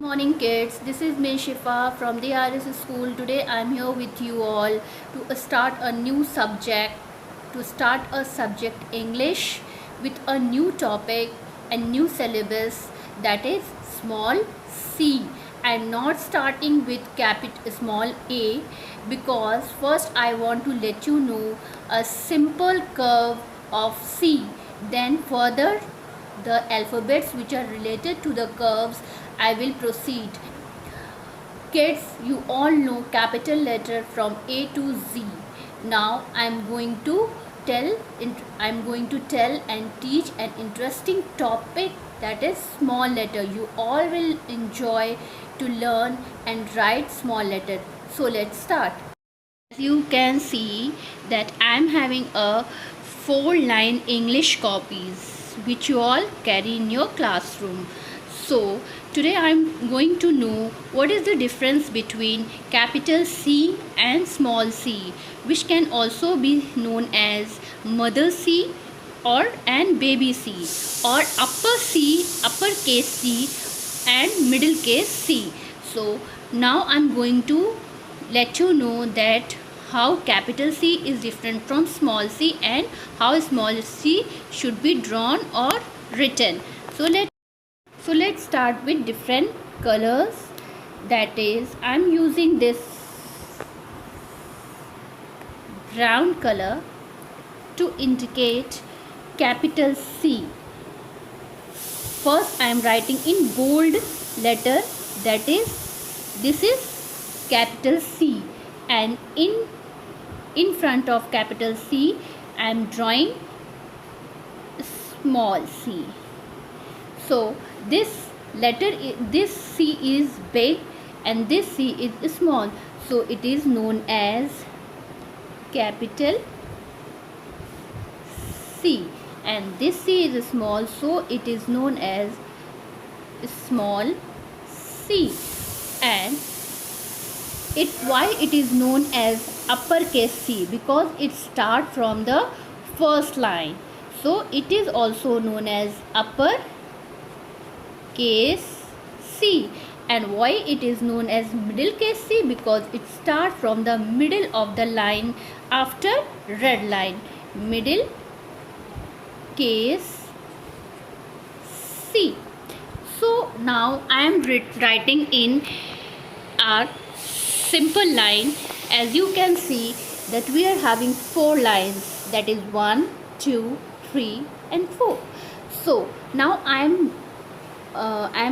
Morning kids, this is me Shifa from the RS school. Today I am here with you all to start a new subject, to start a subject English with a new topic and new syllabus, that is small c. I am not starting with capital small a because first I want to let you know a simple curve of c, then further the alphabets which are related to the curves I will proceed. Kids, you all know capital letter from A to Z. Now I'm going to tell and teach an interesting topic, that is small letter. You all will enjoy to learn and write small letter. So let's start. As you can see that I'm having a 4-line English copies which you all carry in your classroom. So today I'm going to know what is the difference between capital C and small c, which can also be known as mother C or and baby C, or upper C, uppercase C and middle case C. So now I'm going to let you know that how capital C is different from small c and how small c should be drawn or written. So let's start with different colors. That is, I'm using this brown color to indicate capital C. First I am writing in bold letter, that is, this is capital C, and in front of capital C I am drawing small c. So this C is big and this C is small, so it is known as capital C, and this C is small, so it is known as small c. And why it is known as uppercase C? Because it starts from the first line, so it is also known as upper case C. And why it is known as middle case C? Because it starts from the middle of the line after red line, middle case C. So now I am writing in a simple line. As you can see that we are having 4 lines, that is 1, 2, 3 and 4. So now I am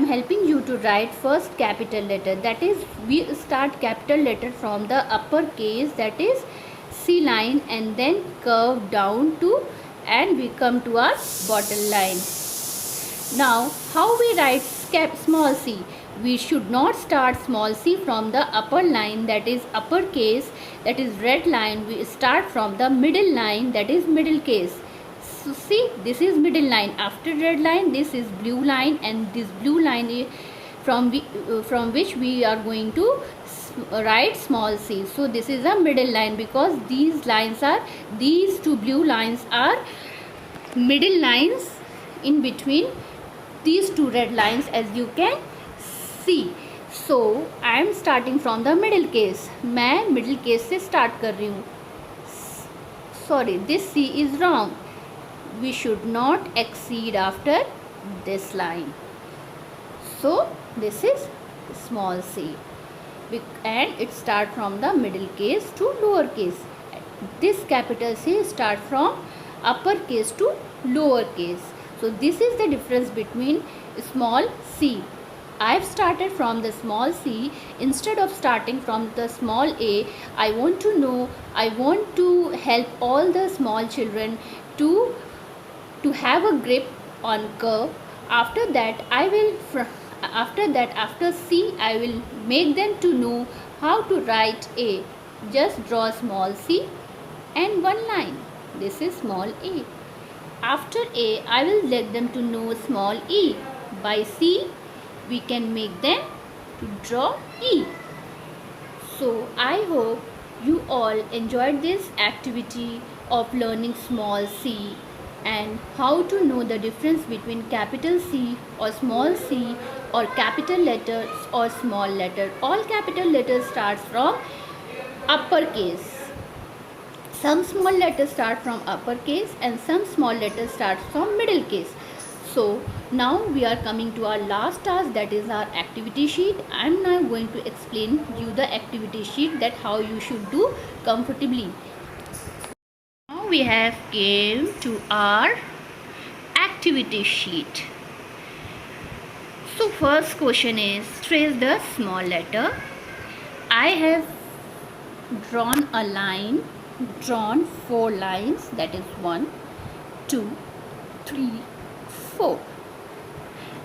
helping you to write first capital letter, that is, we start capital letter from the upper case, that is C line, and then curve down to and we come to our bottom line. Now how we write small c? We should not start small c from the upper line, that is upper case, that is red line. We start from the middle line, that is middle case. So see, this is middle line. After red line, this is blue line, and this blue line is from which we are going to write small c. So this is a middle line, because these two blue lines are middle lines in between these two red lines, as you can see. So I am starting from the middle case. मैं middle case से start कर रही हूँ. Sorry, this C is wrong. We should not exceed after this line. So this is small c, and it start from the middle case to lower case. This capital C start from upper case to lower case. So this is the difference between small c. I've started from the small c instead of starting from the small a. I want to help all the small children to have a grip on curve. After that after C I will make them to know how to write A. Just draw small c and one line. This is small a. After A I will let them to know small e. By C we can make them to draw E. So I hope you all enjoyed this activity of learning small c and how to know the difference between capital C or small c or capital letters or small letter. All capital letters starts from uppercase. Some small letters start from uppercase and some small letters start from middle case. So now we are coming to our last task, that is our activity sheet. I am now going to explain you the activity sheet, that how you should do comfortably. Now we have came to our activity sheet. So first question is trace the small letter. I have drawn a line, drawn 4 lines, that is 1, 2, 3, 4,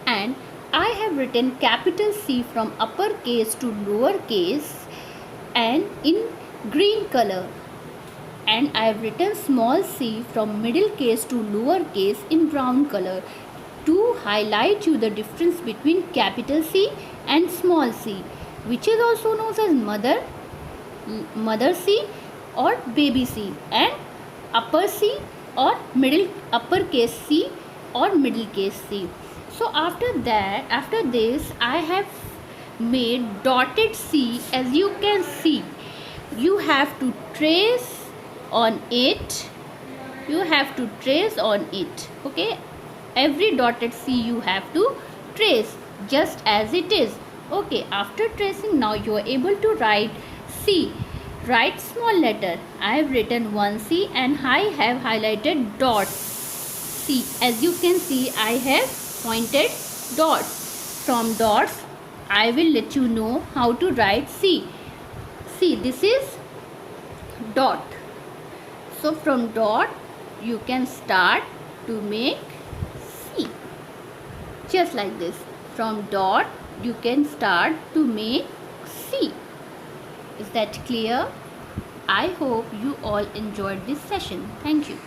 and I have written capital C from uppercase to lowercase and in green color, and I have written small c from middle case to lowercase in brown color to highlight you the difference between capital C and small c, which is also known as mother C or baby C, and upper C or middle uppercase C or middle case C. So after this I have made dotted C. As you can see, you have to trace on it, okay, every dotted C you have to trace just as it is. Okay, after tracing, now you are able to write C. Write small letter. I have written 1 C and I have highlighted dots C. As you can see, I have pointed dots. From dots I will let you know how to write C. See, this is dot. So from dot you can start to make C. Just like this. From dot you can start to make C. Is that clear? I hope you all enjoyed this session. Thank you.